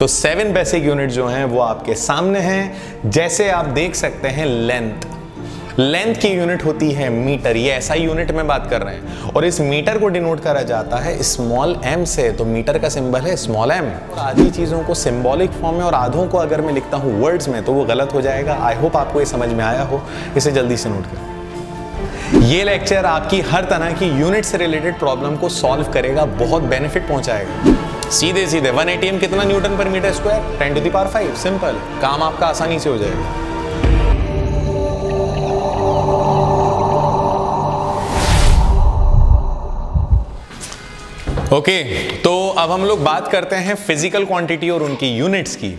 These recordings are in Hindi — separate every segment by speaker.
Speaker 1: तो 7 बेसिक यूनिट जो हैं वो आपके सामने हैं। जैसे आप देख सकते हैं लेंथ की यूनिट होती है मीटर, ये ऐसा यूनिट में बात कर रहे हैं और इस मीटर को डिनोट करा जाता है स्मॉल m से, तो मीटर का सिंबल है स्मॉल m। आधी चीजों को सिंबॉलिक फॉर्म में और आधों को अगर मैं लिखता हूँ वर्ड्स में तो वो गलत हो जाएगा। आई होप आपको ये समझ में आया हो, इसे जल्दी से नोट करें। ये लेक्चर आपकी हर तरह की यूनिट से रिलेटेड प्रॉब्लम को सॉल्व करेगा, बहुत बेनिफिट पहुंचाएगा। सीधे 1 ATM कितना newton per metre square, 10 to the power 5। Simple, काम आपका आसानी से हो जाएगा। ओके, तो अब हम लोग बात करते हैं फिजिकल क्वांटिटी और उनकी यूनिट्स की।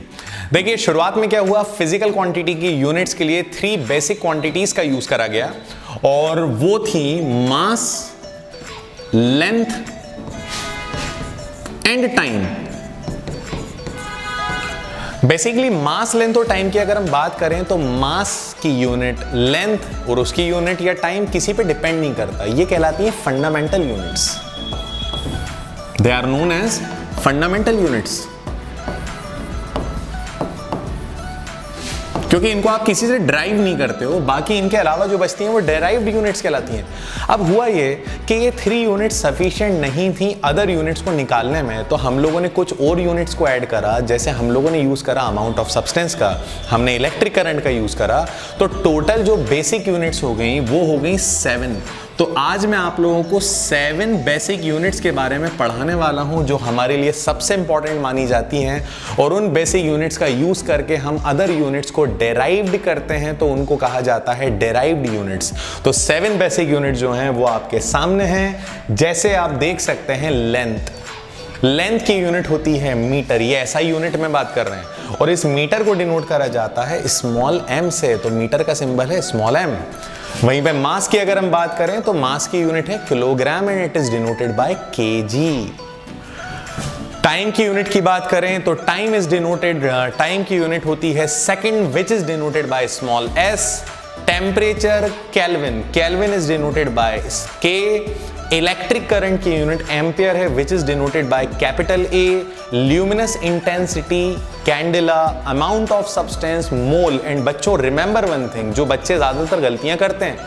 Speaker 1: देखिए शुरुआत में क्या हुआ, फिजिकल क्वांटिटी की यूनिट्स के लिए 3 बेसिक क्वांटिटीज का यूज करा गया और वो थी mass, length and time. Basically mass, length और टाइम की अगर हम बात करें तो मास की यूनिट, लेंथ और उसकी यूनिट या टाइम किसी पे डिपेंड नहीं करता, ये कहलाती है fundamental units. They are known as fundamental units, क्योंकि इनको आप किसी से ड्राइव नहीं करते हो, बाकी इनके अलावा जो बचती हैं वो डेराइव्ड यूनिट्स कहलाती हैं। अब हुआ ये कि ये 3 यूनिट्स सफिशिएंट नहीं थी अदर यूनिट्स को निकालने में, तो हम लोगों ने कुछ और यूनिट्स को ऐड करा। जैसे हम लोगों ने यूज करा अमाउंट ऑफ सब्सटेंस का, हमने इलेक्ट्रिक करंट का यूज करा, तो टोटल जो बेसिक यूनिट्स हो गई वो हो गई 7। तो आज मैं आप लोगों को 7 बेसिक यूनिट्स के बारे में पढ़ाने वाला हूं जो हमारे लिए सबसे इंपॉर्टेंट मानी जाती हैं, और उन बेसिक यूनिट्स का यूज करके हम अदर यूनिट्स को डेराइव्ड करते हैं तो उनको कहा जाता है डेराइव्ड यूनिट्स। तो 7 बेसिक यूनिट जो हैं वो आपके सामने हैं। जैसे आप देख सकते हैं लेंथ की यूनिट होती है मीटर, ये ऐसा यूनिट में बात कर रहे हैं और इस मीटर को डिनोट करा जाता है स्मॉल m से, तो मीटर का सिंबल है स्मॉल m। वहीं पे मास की अगर हम बात करें तो मास की यूनिट है kilogram and it is denoted by KG. Time की यूनिट की बात करें तो टाइम इज डिनोटेड, टाइम की यूनिट होती है second which is denoted by small s। Temperature kelvin is denoted by के। इलेक्ट्रिक करंट की यूनिट एम्पियर है which is denoted by capital A। Luminous intensity candela. Amount of substance mole. And बच्चों रिमेंबर वन थिंग, जो बच्चे ज्यादातर गलतियां करते हैं,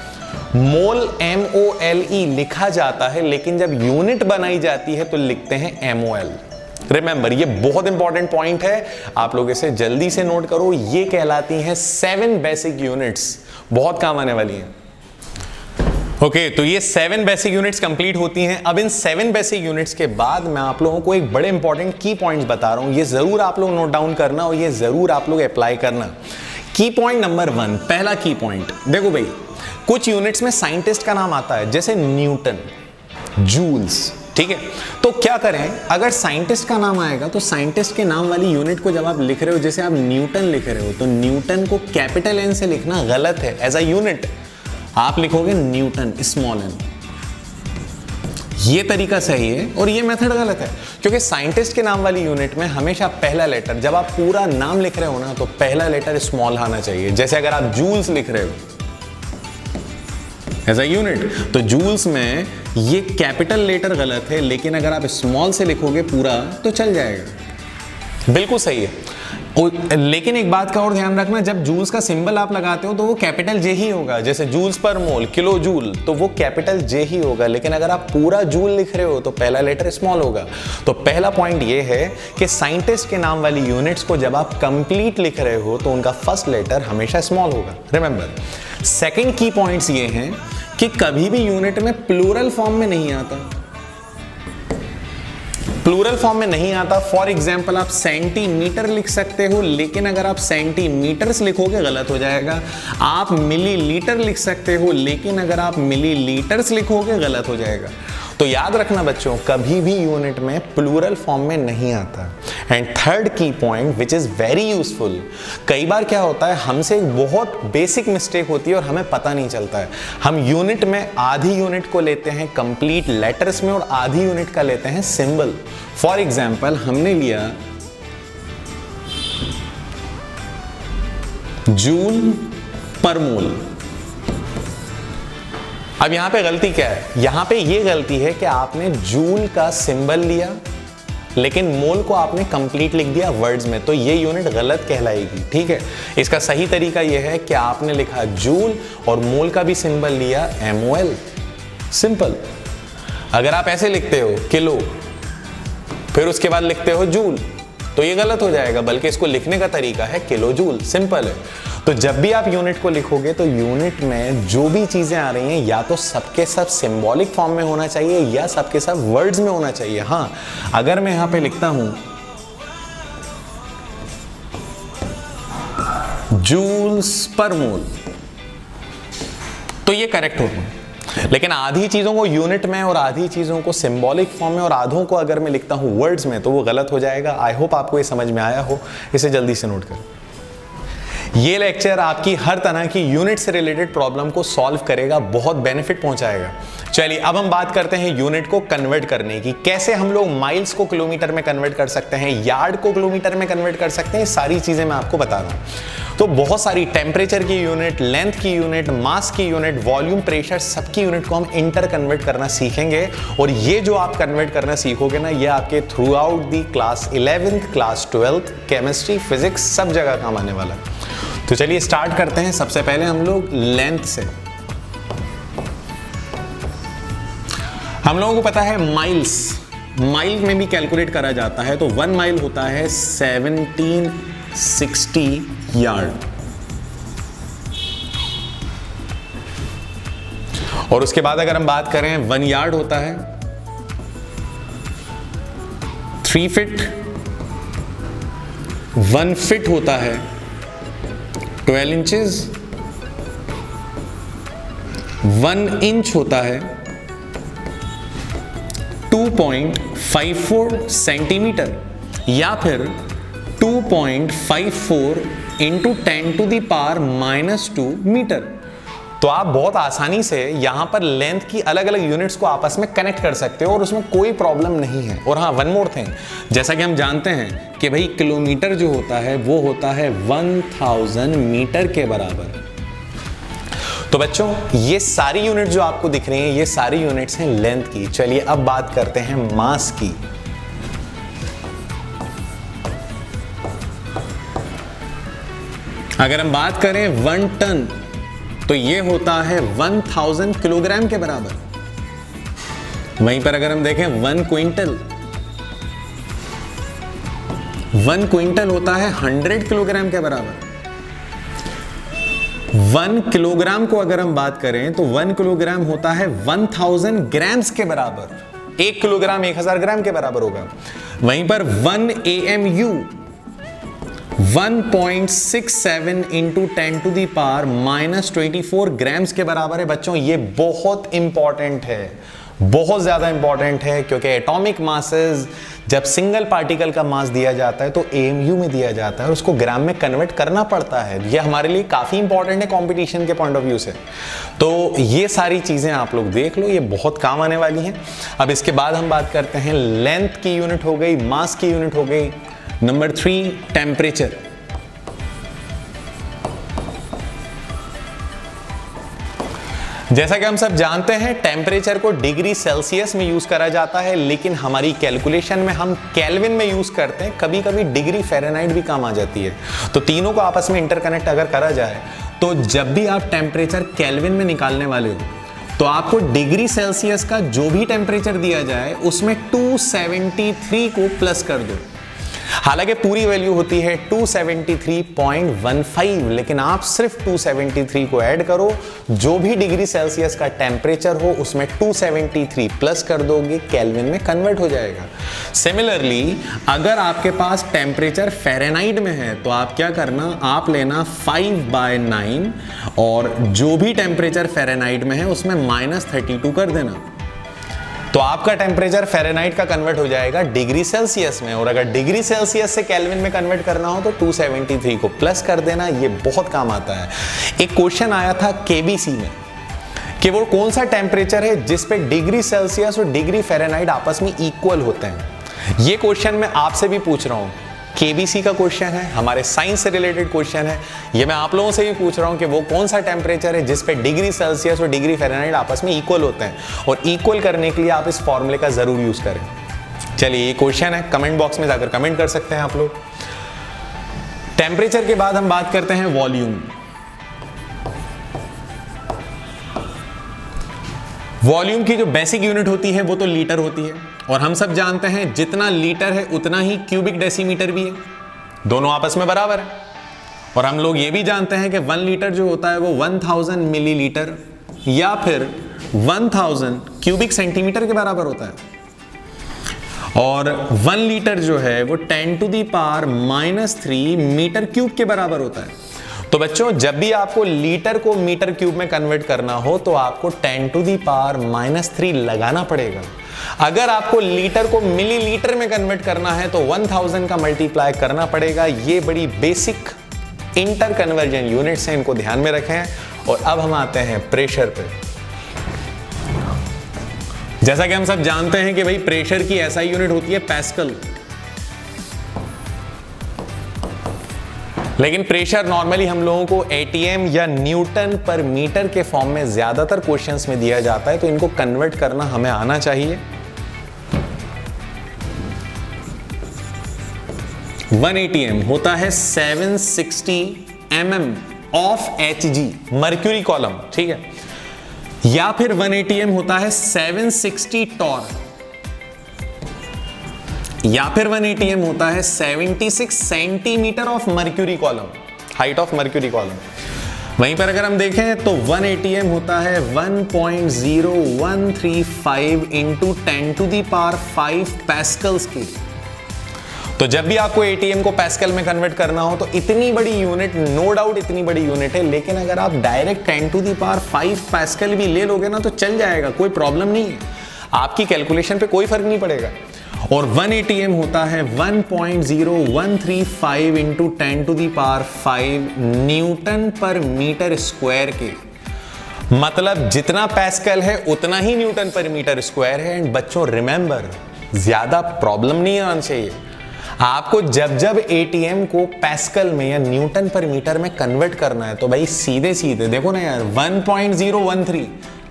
Speaker 1: मोल MOLE लिखा जाता है लेकिन जब यूनिट बनाई जाती है तो लिखते हैं MOL। रिमेंबर, ये बहुत इंपॉर्टेंट पॉइंट है, आप लोग इसे जल्दी से नोट करो। ये कहलाती हैं 7 बेसिक यूनिट्स, बहुत काम आने वाली हैं। ओके, तो ये 7 बेसिक यूनिट्स कंप्लीट होती हैं। अब इन 7 बेसिक यूनिट्स के बाद मैं आप लोगों को एक बड़े इंपॉर्टेंट की पॉइंट्स बता रहा हूं, ये जरूर आप लोग नोट डाउन करना और ये जरूर आप लोग अप्लाई करना। की पॉइंट नंबर 1, पहला की पॉइंट, देखो भाई कुछ यूनिट्स में साइंटिस्ट का नाम आता है जैसे न्यूटन, जूल्स, ठीक है। तो क्या करें, अगर साइंटिस्ट का नाम आएगा तो साइंटिस्ट के नाम वाली यूनिट को जब आप लिख रहे हो, जैसे आप न्यूटन लिख रहे हो तो न्यूटन को कैपिटल N से लिखना गलत है। एज अ यूनिट आप लिखोगे न्यूटन स्मॉल n, ये तरीका सही है और ये मेथड गलत है, क्योंकि साइंटिस्ट के नाम वाली यूनिट में हमेशा पहला लेटर, जब आप पूरा नाम लिख रहे हो ना तो पहला लेटर स्मॉल आना चाहिए। जैसे अगर आप जूल्स लिख रहे हो एज अ यूनिट तो जूल्स में ये कैपिटल लेटर गलत है, लेकिन अगर आप स्मॉल से लिखोगे पूरा तो चल जाएगा, बिल्कुल सही है। लेकिन एक बात का और ध्यान रखना, जब जूल्स का सिंबल आप लगाते हो तो वो कैपिटल J ही होगा। जैसे जूल्स पर मोल, किलो जूल, तो वो कैपिटल J ही होगा, लेकिन अगर आप पूरा जूल लिख रहे हो तो पहला लेटर स्मॉल होगा। तो पहला पॉइंट ये है कि साइंटिस्ट के नाम वाली यूनिट्स को जब आप कंप्लीट लिख रहे हो तो उनका फर्स्ट लेटर हमेशा स्मॉल होगा, रिमेंबर। सेकेंड की पॉइंट्स ये हैं कि कभी भी यूनिट में प्लूरल फॉर्म में नहीं आता, प्लूरल फॉर्म में नहीं आता। फॉर एग्जाम्पल आप सेंटीमीटर लिख सकते हो, लेकिन अगर आप सेंटीमीटर्स लिखोगे गलत हो जाएगा। आप मिलीलीटर लिख सकते हो, लेकिन अगर आप मिलीलीटर्स लिखोगे गलत हो जाएगा। तो याद रखना बच्चों, कभी भी यूनिट में प्लूरल फॉर्म में नहीं आता। एंड थर्ड की point which is very useful, कई बार क्या होता है हमसे एक बहुत बेसिक मिस्टेक होती है और हमें पता नहीं चलता है। हम यूनिट में आधी यूनिट को लेते हैं कंप्लीट लेटर्स में और आधी यूनिट का लेते हैं सिंबल। फॉर एग्जाम्पल हमने लिया जूल पर मोल। अब यहां पे गलती क्या है, यहां पे ये गलती है कि आपने जूल का सिंबल लिया लेकिन मोल को आपने कंप्लीट लिख दिया वर्ड्स में, तो ये यूनिट गलत कहलाएगी। ठीक है, इसका सही तरीका ये है कि आपने लिखा जूल और मोल का भी सिंबल लिया MOL, सिंपल। अगर आप ऐसे लिखते हो किलो फिर उसके बाद लिखते हो जूल तो ये गलत हो जाएगा, बल्कि इसको लिखने का तरीका है किलो जूल, सिंपल है। तो जब भी आप यूनिट को लिखोगे तो यूनिट में जो भी चीजें आ रही हैं या तो सबके सब सिंबॉलिक फॉर्म में होना चाहिए या सबके सब वर्ड्स में होना चाहिए। हाँ, अगर मैं यहां पे लिखता हूं जूल्स पर मोल तो ये करेक्ट होगा, लेकिन आधी चीजों को यूनिट में और आधी चीजों को सिंबॉलिक फॉर्म में और आधों को अगर मैं लिखता हूं वर्ड्स में तो वो गलत हो जाएगा। आई होप आपको ये समझ में आया हो, इसे जल्दी से नोट करें। ये लेक्चर आपकी हर तरह की यूनिट से रिलेटेड प्रॉब्लम को सॉल्व करेगा, बहुत बेनिफिट पहुंचाएगा। चलिए अब हम बात करते हैं यूनिट को कन्वर्ट करने की, कैसे हम लोग माइल्स को किलोमीटर में कन्वर्ट कर सकते हैं, यार्ड को किलोमीटर में कन्वर्ट कर सकते हैं, सारी चीजें मैं आपको बता रहा हूं। तो बहुत सारी टेम्परेचर की यूनिट, लेंथ की यूनिट, मास की यूनिट, वॉल्यूम, प्रेशर, सबकी यूनिट को हम इंटर कन्वर्ट करना सीखेंगे। और ये जो आप कन्वर्ट करना सीखोगे ना, ये आपके through out the class 11th, class 12th, chemistry, physics सब जगह काम आने वाला है। तो चलिए स्टार्ट करते हैं। सबसे पहले हम लोग लेंथ से, हम लोगों को पता है माइल्स, माइल में भी कैलकुलेट करा जाता है। तो 1 माइल होता है 1760 यार्ड, और उसके बाद अगर हम बात करें 1 यार्ड होता है 3 फीट, 1 फीट होता है 12 इंचेस, 1 इंच होता है 2.54 सेंटीमीटर, या फिर 2.54 इंटू 10⁻⁻² मीटर। तो आप बहुत आसानी से यहां पर लेंथ की अलग अलग यूनिट्स को आपस में कनेक्ट कर सकते हो और उसमें कोई प्रॉब्लम नहीं है। और हाँ, वन मोर थिंग, जैसा कि हम जानते हैं कि भाई किलोमीटर जो होता है वो होता है 1000 मीटर के बराबर। तो बच्चों ये सारी यूनिट जो आपको दिख रही हैं, ये सारी यूनिट्स हैं लेंथ की। चलिए अब बात करते हैं मास की। अगर हम बात करें 1 टन तो ये होता है 1000 किलोग्राम के बराबर। वहीं पर अगर हम देखें 1 क्विंटल, 1 क्विंटल होता है 100 किलोग्राम के बराबर। 1 किलोग्राम को अगर हम बात करें तो 1 किलोग्राम होता है 1000 ग्राम्स के बराबर। 1 किलोग्राम 1000 ग्राम के बराबर होगा। वहीं पर 1 AMU 1.67 इंटू 10⁻⁻24 ग्राम्स के बराबर है। बच्चों ये बहुत इंपॉर्टेंट है, बहुत ज्यादा इंपॉर्टेंट है, क्योंकि एटॉमिक मासेस जब सिंगल पार्टिकल का मास दिया जाता है तो AMU में दिया जाता है और उसको ग्राम में कन्वर्ट करना पड़ता है। ये हमारे लिए काफी इंपॉर्टेंट है कंपटीशन के पॉइंट ऑफ व्यू से। तो ये सारी चीजें आप लोग देख लो, ये बहुत काम आने वाली हैं। अब इसके बाद हम बात करते हैं लेंथ की यूनिट हो गई, मास की यूनिट हो गई। Number 3 temperature. जैसा कि हम सब जानते हैं टेम्परेचर को डिग्री सेल्सियस में यूज करा जाता है, लेकिन हमारी कैलकुलेशन में हम केल्विन में यूज करते हैं। कभी कभी डिग्री फ़ारेनहाइट भी काम आ जाती है। तो तीनों को आपस में इंटरकनेक्ट अगर करा जाए तो जब भी आप टेम्परेचर केल्विन में निकालने वाले हो तो आपको डिग्री सेल्सियस का जो भी टेम्परेचर दिया जाए उसमें 273 को प्लस कर दो। हालांकि पूरी वैल्यू होती है 273.15, लेकिन आप सिर्फ 273 को ऐड करो, जो भी डिग्री सेल्सियस का टेम्परेचर हो उसमें 273 प्लस कर दोगे, केल्विन में कन्वर्ट हो जाएगा। सिमिलरली अगर आपके पास टेम्परेचर फ़ारेनहाइट में है तो आप क्या करना, आप लेना 5/9 और जो भी टेम्परेचर फ़ारेनहाइट में है उसमें -32 कर देना। तो आपका टेम्परेचर फ़ारेनहाइट का कन्वर्ट हो जाएगा डिग्री सेल्सियस में, और अगर डिग्री सेल्सियस से केल्विन में कन्वर्ट करना हो तो 273 को प्लस कर देना। ये बहुत काम आता है। एक क्वेश्चन आया था KBC में कि वो कौन सा टेम्परेचर है जिस पे डिग्री सेल्सियस और डिग्री फ़ारेनहाइट आपस में इक्वल होते हैं। ये क्वेश्चन मैं आपसे भी पूछ रहा हूं, KBC का क्वेश्चन है, हमारे साइंस से रिलेटेड क्वेश्चन है। ये मैं आप लोगों से भी पूछ रहा हूं कि वो कौन सा टेम्परेचर है जिस पे डिग्री सेल्सियस और डिग्री फ़ारेनहाइट आपस में इक्वल होते हैं, और इक्वल करने के लिए आप इस फॉर्मूले का जरूर यूज करें। चलिए ये क्वेश्चन है, कमेंट बॉक्स में जाकर कमेंट कर सकते हैं आप लोग। टेम्परेचर के बाद हम बात करते हैं वॉल्यूम। वॉल्यूम की जो बेसिक यूनिट होती है वो तो लीटर होती है, और हम सब जानते हैं जितना लीटर है उतना ही क्यूबिक डेसीमीटर भी है, दोनों आपस में बराबर है। और हम लोग ये भी जानते हैं कि 1 लीटर जो होता है वो 1000 मिलीलीटर या फिर 1000 क्यूबिक सेंटीमीटर के बराबर होता है, और 1 लीटर जो है वो 10⁻³ मीटर क्यूब के बराबर होता है। तो बच्चों जब भी आपको लीटर को मीटर क्यूब में कन्वर्ट करना हो तो आपको 10⁻³ लगाना पड़ेगा। अगर आपको लीटर को मिलीलीटर में कन्वर्ट करना है तो 1000 का मल्टीप्लाई करना पड़ेगा। ये बड़ी बेसिक इंटर कन्वर्जन यूनिट्स हैं, इनको ध्यान में रखें। और अब हम आते हैं प्रेशर पे। जैसा कि हम सब जानते हैं कि भाई प्रेशर की एसआई यूनिट होती है पास्कल, लेकिन प्रेशर नॉर्मली हम लोगों को एटीएम या न्यूटन पर मीटर के फॉर्म में ज्यादातर क्वेश्चंस में दिया जाता है, तो इनको कन्वर्ट करना हमें आना चाहिए। 1 ATM होता है 760 mm of Hg mercury column, ठीक है, या फिर 1 ATM होता है 760 टॉर, या फिर 1 ATM होता है 76 centimetre of mercury column, height of mercury column. वहीं पर अगर हम देखें तो 1 ATM होता है 1.0135 इंटू 10⁵ पैस्कल्स की। तो जब भी आपको एटीएम को पैस्कल में कन्वर्ट करना हो तो इतनी बड़ी यूनिट, नो डाउट इतनी बड़ी यूनिट है, लेकिन अगर आप डायरेक्ट 10⁵ पैस्कल भी ले लोगे ना तो चल जाएगा, कोई प्रॉब्लम नहीं है, आपकी कैलकुलेशन पे कोई फर्क नहीं पड़ेगा। और 1 ATM होता है 1.0135 into 10⁵ Newton per metre square के। मतलब जितना पैस्कल है उतना ही न्यूटन पर मीटर स्क्वायर है। एंड बच्चों रिमेंबर, ज्यादा प्रॉब्लम नहीं आना चाहिए आपको। जब जब एटीएम को पैस्कल में या न्यूटन पर मीटर में कन्वर्ट करना है तो भाई सीधे सीधे देखो ना यार, 1.013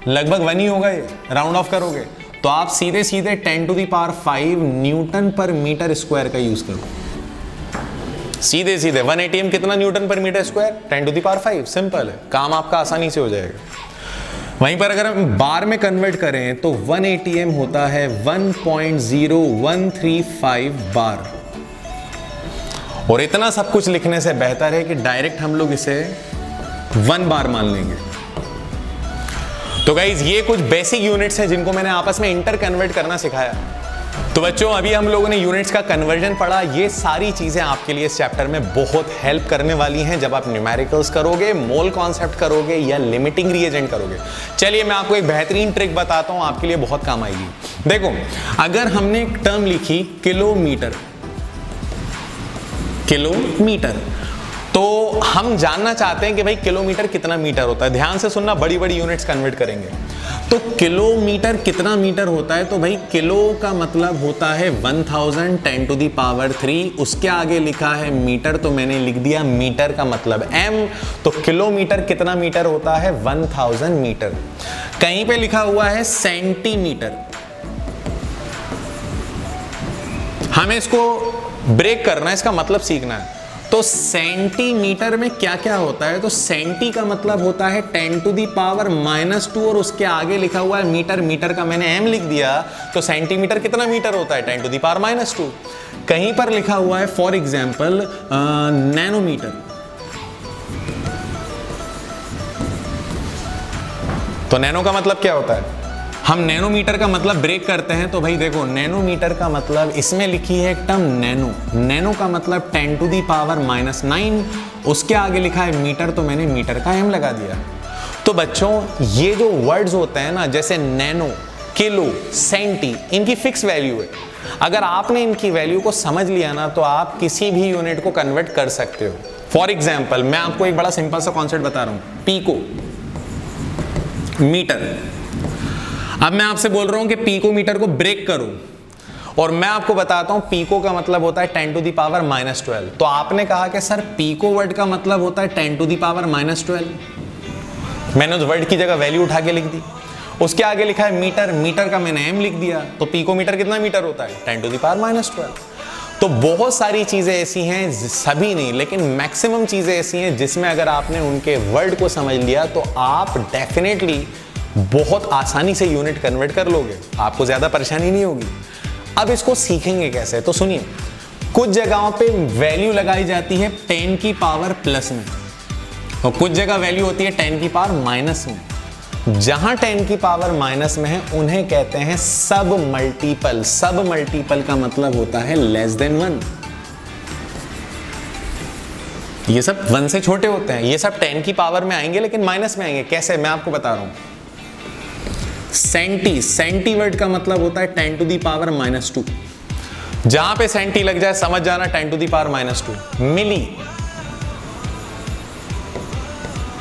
Speaker 1: लगभग 1 ही होगा, ये राउंड ऑफ करोगे तो आप सीधे सीधे 10⁵ न्यूटन पर मीटर स्क्वायर का यूज करो। सीधे सीधे 1 ATM कितना newton per metre square, 10⁵, simple है, काम आपका आसानी से हो जाएगा। वहीं पर अगर हम बार में कन्वर्ट करें तो 1 ATM होता है 1.0135 बार। और इतना सब कुछ लिखने से बेहतर है कि डायरेक्ट हम लोग इसे 1 बार मान लेंगे। तो गाइज ये कुछ बेसिक यूनिट्स हैं जिनको मैंने आपस में इंटर कन्वर्ट करना सिखाया। तो बच्चों अभी हम लोगों ने यूनिट्स का कन्वर्जन पढ़ा। ये सारी चीजें आपके लिए इस चैप्टर में बहुत हेल्प करने वाली हैं जब आप न्यूमेरिकल्स करोगे, मोल कॉन्सेप्ट करोगे या लिमिटिंग रिएजेंट करोगे। चलिए मैं आपको एक बेहतरीन ट्रिक बताता हूं, आपके लिए बहुत काम आएगी। देखो अगर हमने एक टर्म लिखी किलोमीटर, तो हम जानना चाहते हैं कि भाई किलोमीटर कितना मीटर होता है। ध्यान से सुनना, बड़ी बड़ी यूनिट्स कन्वर्ट करेंगे। तो किलोमीटर कितना मीटर होता है, तो भाई किलो का मतलब होता है 1000 10⁻3, उसके आगे लिखा है मीटर तो मैंने लिख दिया मीटर का मतलब m। तो किलोमीटर कितना मीटर होता है, 1000 मीटर। कहीं पे लिखा हुआ है सेंटीमीटर, हमें इसको ब्रेक करना है, इसका मतलब सीखना है। तो सेंटीमीटर में क्या क्या होता है, तो सेंटी का मतलब होता है 10⁻², और उसके आगे लिखा हुआ है मीटर, मीटर का मैंने m लिख दिया। तो सेंटीमीटर कितना मीटर होता है, 10⁻²। कहीं पर लिखा हुआ है फॉर एग्जाम्पल नैनोमीटर, तो नैनो का मतलब क्या होता है, हम नैनोमीटर का मतलब ब्रेक करते हैं। तो भाई देखो नैनोमीटर का मतलब, इसमें लिखी है एक टर्म नैनो, नैनो का मतलब 10⁻⁹, उसके आगे लिखा है मीटर तो मैंने मीटर का m लगा दिया। तो बच्चों ये जो वर्ड्स होते हैं ना, जैसे नैनो, किलो, सेंटी, इनकी फिक्स वैल्यू है। अगर आपने इनकी वैल्यू को समझ लिया ना तो आप किसी भी यूनिट को कन्वर्ट कर सकते हो। फॉर एग्जाम्पल मैं आपको एक बड़ा सिंपल सा कॉन्सेप्ट बता रहा हूं, पीको मीटर। अब मैं आपसे बोल रहा हूं कि पीको मीटर को ब्रेक करो, और मैं आपको बताता हूं पीको का मतलब होता है 10⁻⁻12। तो आपने कहा कि सर पीको वर्ड का मतलब होता है 10⁻⁻12, मैंने उस वर्ड की जगह वैल्यू उठा के लिख दी। उसके आगे लिखा है मीटर, मीटर का मैंने m लिख दिया, तो पिकोमीटर कितना मीटर होता है 10⁻⁻12। तो बहुत सारी चीजें ऐसी हैं, सभी नहीं लेकिन मैक्सिमम चीजें ऐसी हैं जिसमें अगर आपने उनके वर्ड को समझ लिया तो आप डेफिनेटली बहुत आसानी से यूनिट कन्वर्ट कर लोगे, आपको ज्यादा परेशानी नहीं होगी। अब इसको सीखेंगे कैसे, तो सुनिए, कुछ जगहों पे वैल्यू लगाई जाती है 10 की पावर प्लस में और कुछ जगह वैल्यू होती है 10 की पावर माइनस में। जहां 10 की पावर माइनस में है उन्हें कहते हैं सब मल्टीपल। सब मल्टीपल का मतलब होता है लेस देन 1। ये सब 1 से छोटे होते हैं, ये सब 10 की पावर में आएंगे लेकिन माइनस में आएंगे। कैसे, मैं आपको बता रहा हूं। सेंटी, सेंटी वर्ड का मतलब होता है 10⁻⁻²। जहां पे सेंटी लग जाए समझ जाना 10⁻⁻²। मिली,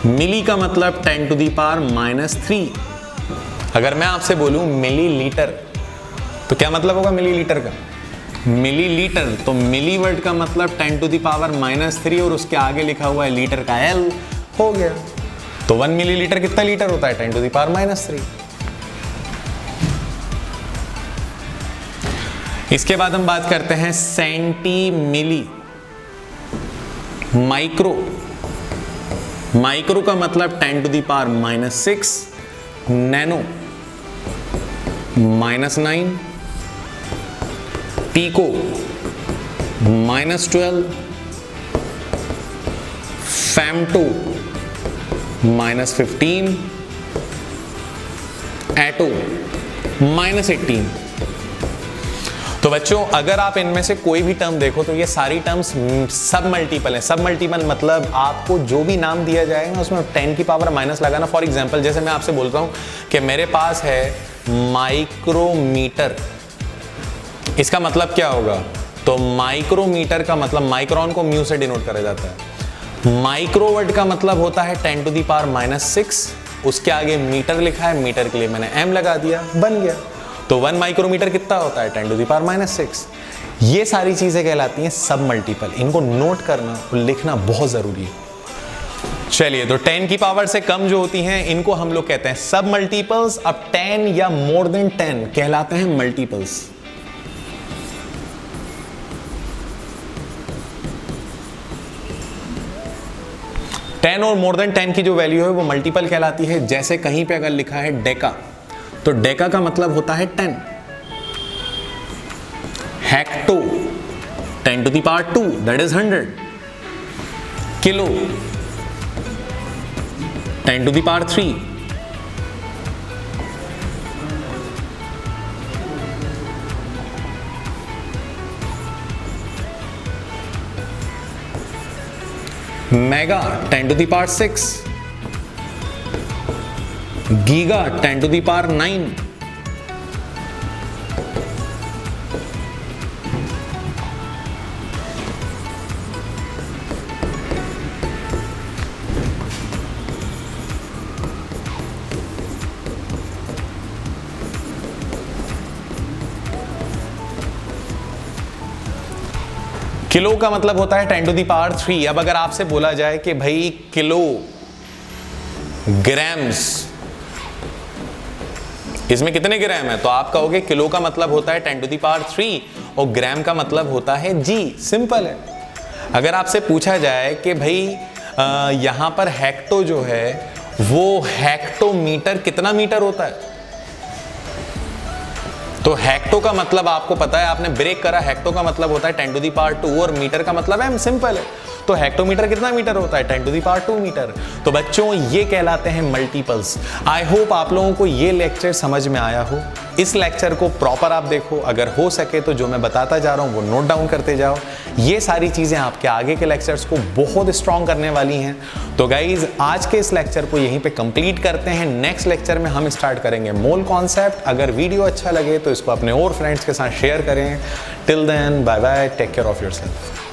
Speaker 1: मिली का मतलब 10⁻⁻3। अगर मैं आपसे बोलूं मिलीलीटर तो क्या मतलब होगा मिलीलीटर का, मिलीलीटर, तो मिली वर्ड का मतलब 10⁻⁻3 और उसके आगे लिखा हुआ है लीटर का L हो गया। तो 1 मिलीलीटर कितना लीटर होता है 10⁻⁻3। इसके बाद हम बात करते हैं सेंटी मिली। माइक्रो, माइक्रो का मतलब 10⁻⁻6। नैनो -9। पीको -12। फेम्टो -15। एटो -18। तो बच्चों अगर आप इनमें से कोई भी टर्म देखो तो ये सारी टर्म्स सब मल्टीपल है। सब मल्टीपल मतलब आपको जो भी नाम दिया जाएगा ना उसमें 10 की पावर माइनस लगाना। फॉर एग्जांपल जैसे मैं आपसे बोलता हूं कि मेरे पास है माइक्रोमीटर, इसका मतलब क्या होगा, तो माइक्रोमीटर का मतलब माइक्रोन को म्यू से डिनोट करा जाता है। माइक्रोवर्ड का मतलब होता है 10⁻⁻6। उसके आगे मीटर लिखा है, मीटर के लिए मैंने m लगा दिया, बन गया। तो 1 माइक्रोमीटर कितना होता है 10⁻⁻6। ये सारी चीजें कहलाती हैं सब मल्टीपल। इनको नोट करना और लिखना बहुत जरूरी है। चलिए, तो 10 की पावर से कम जो होती हैं इनको हम लोग कहते हैं सब मल्टीपल्स। अब 10 या मोर देन 10 कहलाते हैं मल्टीपल्स। टेन और मोर देन 10 की जो वैल्यू है वो मल्टीपल कहलाती है। जैसे कहीं पे अगर लिखा है डेका, तो डेका का मतलब होता है 10। Hecto 10⁻², that is 100। Kilo 10⁻3। Mega 10⁻6। Giga 10⁻9। Kilo का मतलब होता है 10⁻3। अब अगर आपसे बोला जाए कि भाई किलो ग्राम्स, इसमें कितने ग्राम है, तो आप कहोगे किलो का मतलब होता है 10⁻3 और ग्राम का मतलब होता है जी। सिंपल है। अगर आपसे पूछा जाए कि भाई यहां पर हेक्टो जो है वो हेक्टोमीटर कितना मीटर होता है, तो हेक्टो का मतलब आपको पता है, आपने ब्रेक करा, हेक्टो का मतलब होता है 10⁻2 और मीटर का मतलब है सिंपल है। तो हेक्टोमीटर कितना मीटर होता है 10⁻2 मीटर। तो बच्चों ये कहलाते हैं मल्टीपल्स। आई होप आप लोगों को ये लेक्चर समझ में आया हो। इस लेक्चर को प्रॉपर आप देखो, अगर हो सके तो जो मैं बताता जा रहा हूँ वो नोट डाउन करते जाओ। ये सारी चीजें आपके आगे के लेक्चर्स को बहुत स्ट्रॉन्ग करने वाली हैं। तो गाइज आज के इस लेक्चर को यहीं पे कंप्लीट करते हैं। नेक्स्ट लेक्चर में हम स्टार्ट करेंगे मोल कॉन्सेप्ट। अगर वीडियो अच्छा लगे तो इसको अपने और फ्रेंड्स के साथ शेयर करें। Till then bye bye, take care of yourself.